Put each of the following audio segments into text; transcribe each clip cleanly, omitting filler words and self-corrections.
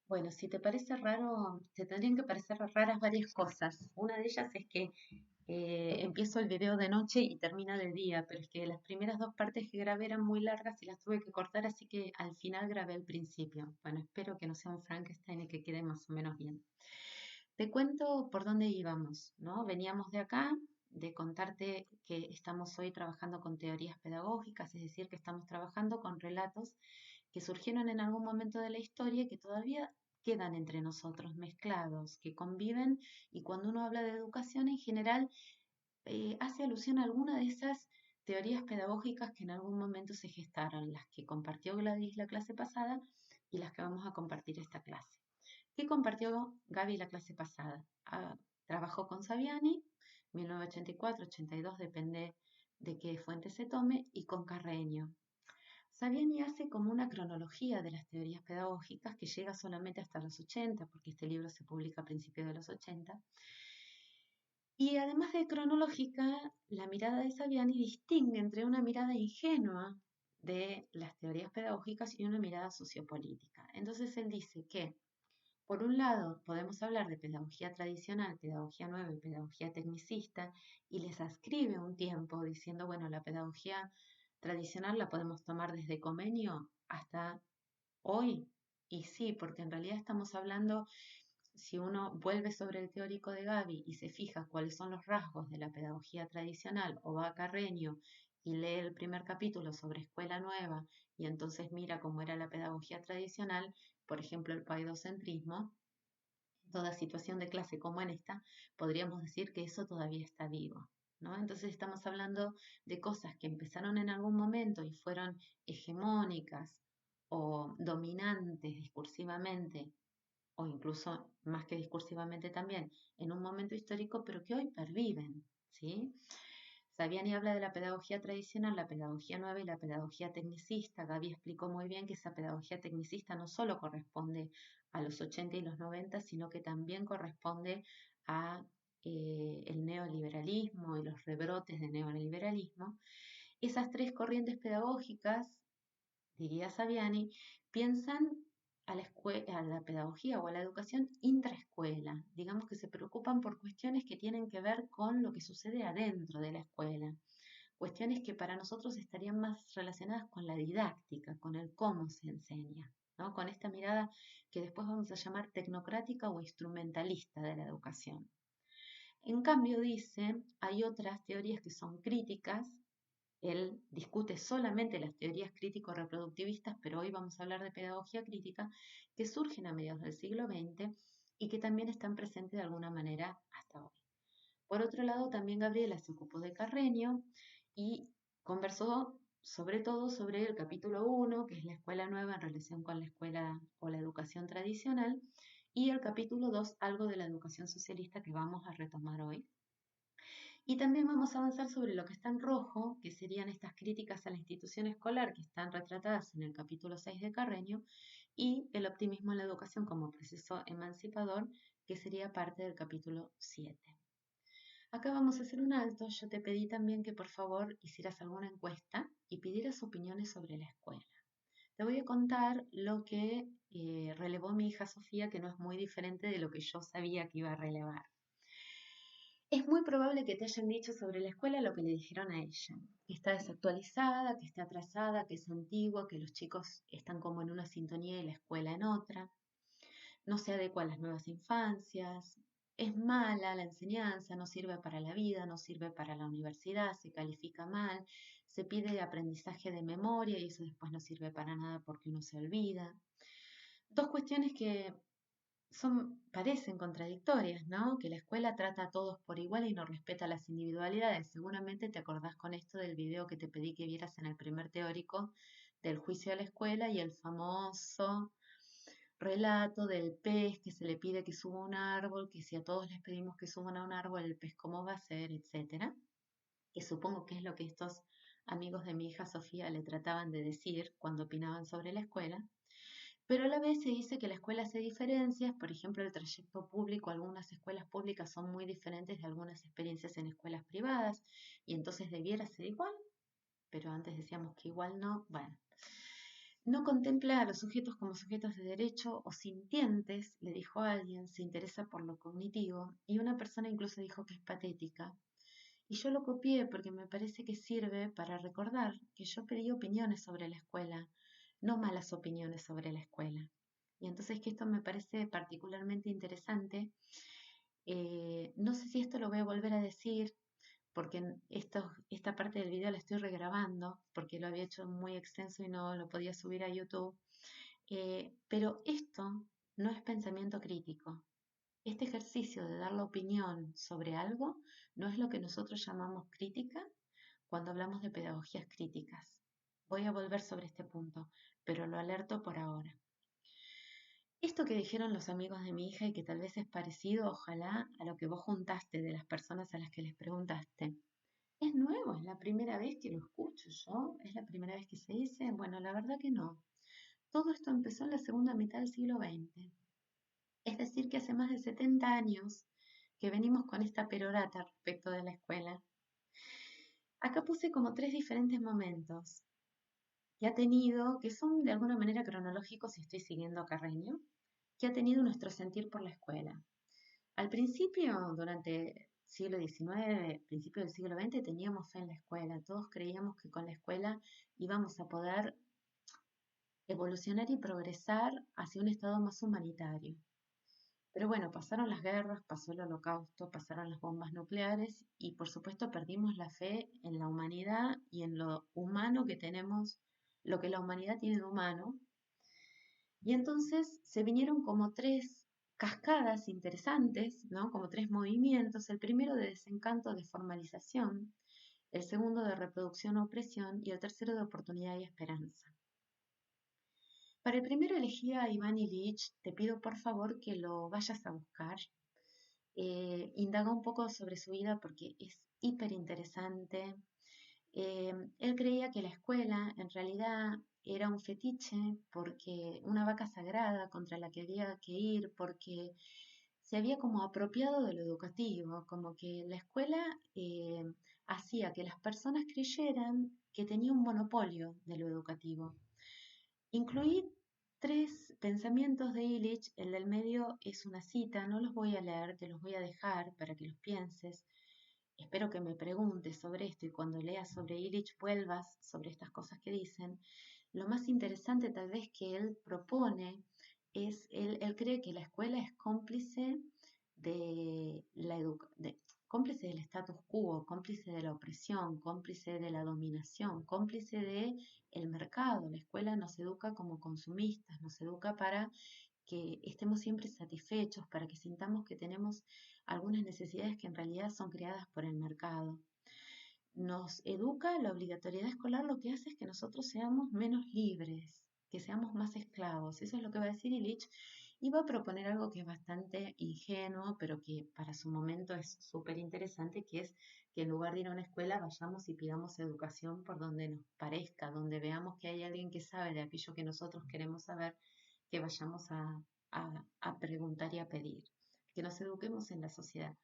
Bueno, si te parece raro, te tendrían que parecer raras varias cosas. Una de ellas es que empiezo el video de noche y termina de día, pero es que las primeras dos partes que grabé eran muy largas y las tuve que cortar, así que al final grabé el principio. Bueno, espero que no sea un Frankenstein y que quede más o menos bien. Te cuento por dónde íbamos, ¿no? Veníamos de acá, de contarte que estamos hoy trabajando con teorías pedagógicas, es decir, que estamos trabajando con relatos que surgieron en algún momento de la historia y que todavía quedan entre nosotros, mezclados, que conviven y cuando uno habla de educación en general hace alusión a alguna de esas teorías pedagógicas que en algún momento se gestaron, las que compartió Gladys la clase pasada y las que vamos a compartir esta clase. ¿Qué compartió Gaby la clase pasada? Trabajó con Saviani, 1984-82, depende de qué fuente se tome, y con Carreño. Saviani hace como una cronología de las teorías pedagógicas que llega solamente hasta los 80, porque este libro se publica a principios de los 80. Y además de cronológica, la mirada de Saviani distingue entre una mirada ingenua de las teorías pedagógicas y una mirada sociopolítica. Entonces él dice que por un lado, podemos hablar de pedagogía tradicional, pedagogía nueva y pedagogía tecnicista, y les ascribe un tiempo diciendo, bueno, la pedagogía tradicional la podemos tomar desde Comenio hasta hoy. Y sí, porque en realidad estamos hablando, si uno vuelve sobre el teórico de Gavi y se fija cuáles son los rasgos de la pedagogía tradicional o va a Carreño y lee el primer capítulo sobre escuela nueva y entonces mira cómo era la pedagogía tradicional, por ejemplo, el paidocentrismo, en toda situación de clase como en esta, podríamos decir que eso todavía está vivo, ¿no? Entonces estamos hablando de cosas que empezaron en algún momento y fueron hegemónicas o dominantes discursivamente, o incluso más que discursivamente también, en un momento histórico, pero que hoy perviven, ¿sí? Saviani habla de la pedagogía tradicional, la pedagogía nueva y la pedagogía tecnicista. Gaby explicó muy bien que esa pedagogía tecnicista no solo corresponde a los 80 y los 90, sino que también corresponde a el neoliberalismo y los rebrotes de neoliberalismo. Esas tres corrientes pedagógicas, diría Saviani, piensan a la pedagogía o a la educación intraescuela. Digamos que se preocupan por cuestiones que tienen que ver con lo que sucede adentro de la escuela. Cuestiones que para nosotros estarían más relacionadas con la didáctica, con el cómo se enseña, ¿no? Con esta mirada que después vamos a llamar tecnocrática o instrumentalista de la educación. En cambio, dice, hay otras teorías que son críticas. Él discute solamente las teorías crítico-reproductivistas, pero hoy vamos a hablar de pedagogía crítica, que surgen a mediados del siglo XX y que también están presentes de alguna manera hasta hoy. Por otro lado, también Gabriela se ocupó de Carreño y conversó sobre todo sobre el capítulo 1, que es la escuela nueva en relación con la escuela o la educación tradicional, y el capítulo 2, algo de la educación socialista que vamos a retomar hoy. Y también vamos a avanzar sobre lo que está en rojo, que serían estas críticas a la institución escolar que están retratadas en el capítulo 6 de Carreño, y el optimismo en la educación como proceso emancipador, que sería parte del capítulo 7. Acá vamos a hacer un alto. Yo te pedí también que por favor hicieras alguna encuesta y pidieras opiniones sobre la escuela. Te voy a contar lo que relevó mi hija Sofía, que no es muy diferente de lo que yo sabía que iba a relevar. Es muy probable que te hayan dicho sobre la escuela lo que le dijeron a ella, que está desactualizada, que está atrasada, que es antigua, que los chicos están como en una sintonía y la escuela en otra, no se adecua a las nuevas infancias, es mala la enseñanza, no sirve para la vida, no sirve para la universidad, se califica mal, se pide aprendizaje de memoria y eso después no sirve para nada porque uno se olvida. Dos cuestiones que parecen contradictorias, ¿no? Que la escuela trata a todos por igual y no respeta las individualidades. Seguramente te acordás con esto del video que te pedí que vieras en el primer teórico del juicio a la escuela y el famoso relato del pez que se le pide que suba a un árbol, que si a todos les pedimos que suban a un árbol, el pez cómo va a ser, etcétera. Que supongo que es lo que estos amigos de mi hija Sofía le trataban de decir cuando opinaban sobre la escuela. Pero a la vez se dice que la escuela hace diferencias, por ejemplo, el trayecto público, algunas escuelas públicas son muy diferentes de algunas experiencias en escuelas privadas y entonces debiera ser igual, pero antes decíamos que igual no. Bueno, No contempla a los sujetos como sujetos de derecho o sintientes, le dijo alguien, se interesa por lo cognitivo, y una persona incluso dijo que es patética. Y yo lo copié porque me parece que sirve para recordar que yo pedí opiniones sobre la escuela, no malas opiniones sobre la escuela. Y entonces que esto me parece particularmente interesante. No sé si esto lo voy a volver a decir porque esta parte del video la estoy regrabando porque lo había hecho muy extenso y no lo podía subir a YouTube. Pero esto no es pensamiento crítico. Este ejercicio de dar la opinión sobre algo no es lo que nosotros llamamos crítica cuando hablamos de pedagogías críticas. Voy a volver sobre este punto, pero lo alerto por ahora. Esto que dijeron los amigos de mi hija y que tal vez es parecido, ojalá, a lo que vos juntaste de las personas a las que les preguntaste. ¿Es nuevo? ¿Es la primera vez que lo escucho yo? ¿Es la primera vez que se dice? Bueno, la verdad que no. Todo esto empezó en la segunda mitad del siglo XX. Es decir, que hace más de 70 años que venimos con esta perorata respecto de la escuela. Acá puse como tres diferentes momentos que ha tenido, que son de alguna manera cronológicos si estoy siguiendo a Carreño, que ha tenido nuestro sentir por la escuela. Al principio, durante el siglo XIX, principio del siglo XX, teníamos fe en la escuela. Todos creíamos que con la escuela íbamos a poder evolucionar y progresar hacia un estado más humanitario. Pero bueno, pasaron las guerras, pasó el holocausto, pasaron las bombas nucleares y por supuesto perdimos la fe en la humanidad y en lo humano que tenemos, lo que la humanidad tiene de humano. Y entonces se vinieron como tres cascadas interesantes, ¿no? Como tres movimientos. El primero de desencanto, de formalización, el segundo de reproducción o opresión y el tercero de oportunidad y esperanza. Para el primero elegí a Iván Ilich, te pido por favor que lo vayas a buscar. Indaga un poco sobre su vida porque es hiper interesante. Él creía que la escuela en realidad era un fetiche porque una vaca sagrada contra la que había que ir, porque se había como apropiado de lo educativo, como que la escuela hacía que las personas creyeran que tenía un monopolio de lo educativo. Incluí tres pensamientos de Illich, el del medio es una cita, no los voy a leer, te los voy a dejar para que los pienses. Espero que me preguntes sobre esto y cuando leas sobre Illich vuelvas sobre estas cosas que dicen. Lo más interesante tal vez que él propone es, él cree que la escuela es cómplice de la cómplice del status quo, cómplice de la opresión, cómplice de la dominación, cómplice de el mercado. La escuela nos educa como consumistas, nos educa para que estemos siempre satisfechos, para que sintamos que tenemos algunas necesidades que en realidad son creadas por el mercado. Nos educa la obligatoriedad escolar, lo que hace es que nosotros seamos menos libres, que seamos más esclavos. Eso es lo que va a decir Illich y va a proponer algo que es bastante ingenuo, pero que para su momento es súper interesante, que es que en lugar de ir a una escuela vayamos y pidamos educación por donde nos parezca, donde veamos que hay alguien que sabe de aquello que nosotros queremos saber, que vayamos a preguntar y a pedir, que nos eduquemos en la sociedad.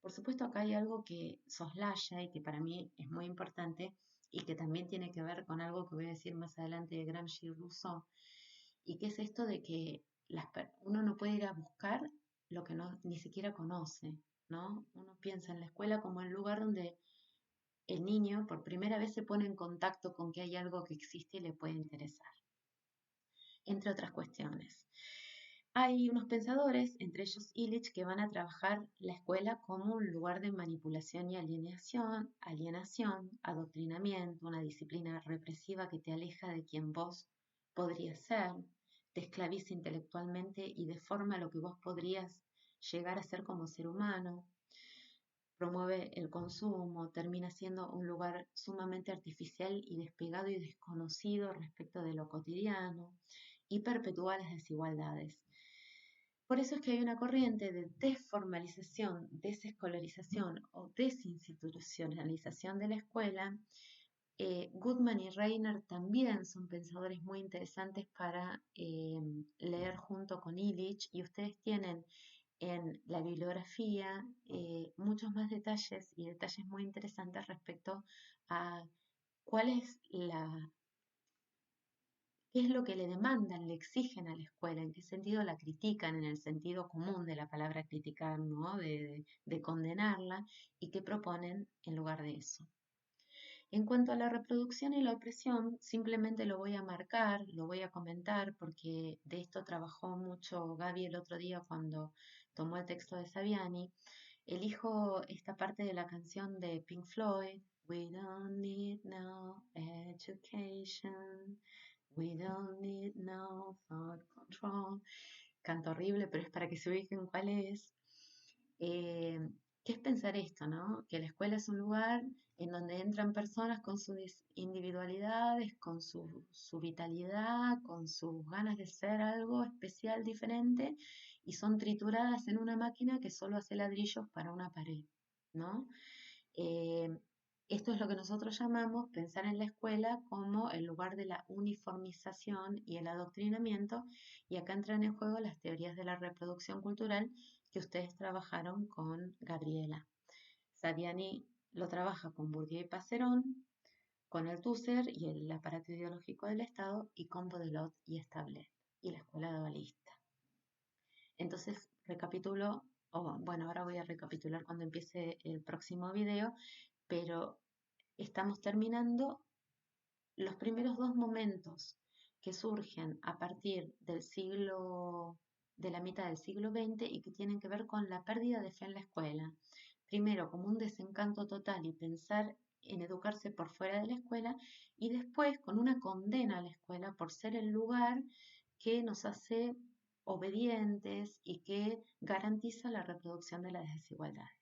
Por supuesto, acá hay algo que soslaya y que para mí es muy importante y que también tiene que ver con algo que voy a decir más adelante de Gramsci y Rousseau, y que es esto de que uno no puede ir a buscar lo que no, ni siquiera conoce, ¿no? Uno piensa en la escuela como el lugar donde el niño por primera vez se pone en contacto con que hay algo que existe y le puede interesar, entre otras cuestiones. Hay unos pensadores, entre ellos Illich, que van a trabajar la escuela como un lugar de manipulación y alienación, adoctrinamiento, una disciplina represiva que te aleja de quien vos podrías ser, te esclaviza intelectualmente y deforma lo que vos podrías llegar a ser como ser humano, promueve el consumo, termina siendo un lugar sumamente artificial y despegado y desconocido respecto de lo cotidiano y perpetúa las desigualdades. Por eso es que hay una corriente de desformalización, desescolarización o desinstitucionalización de la escuela. Goodman y Reiner también son pensadores muy interesantes para leer junto con Illich y ustedes tienen en la bibliografía muchos más detalles y detalles muy interesantes respecto a cuál es qué es lo que le demandan, le exigen a la escuela, en qué sentido la critican, en el sentido común de la palabra criticar, ¿no? De condenarla, y qué proponen en lugar de eso. En cuanto a la reproducción y la opresión, simplemente lo voy a marcar, lo voy a comentar, porque de esto trabajó mucho Gaby el otro día cuando tomó el texto de Saviani. Elijo esta parte de la canción de Pink Floyd, We don't need no education, we don't need no thought control. Canto horrible, pero es para que se ubiquen cuál es. Eh, ¿Qué es pensar esto, no? Que la escuela es un lugar en donde entran personas con sus individualidades, con su vitalidad, con sus ganas de ser algo especial, diferente, y son trituradas en una máquina que solo hace ladrillos para una pared, ¿no? Eh, Esto es lo que nosotros llamamos pensar en la escuela como el lugar de la uniformización y el adoctrinamiento, y acá entran en juego las teorías de la reproducción cultural que ustedes trabajaron con Gabriela. Saviani lo trabaja con Bourdieu y Passerón, con el Tusser y el aparato ideológico del Estado, y con Baudelot y Stablet y la escuela dualista. Entonces, recapitulo, o bueno, ahora voy a recapitular cuando empiece el próximo video, pero estamos terminando los primeros dos momentos que surgen a partir de la mitad del siglo XX y que tienen que ver con la pérdida de fe en la escuela. Primero, como un desencanto total y pensar en educarse por fuera de la escuela, y después con una condena a la escuela por ser el lugar que nos hace obedientes y que garantiza la reproducción de las desigualdades.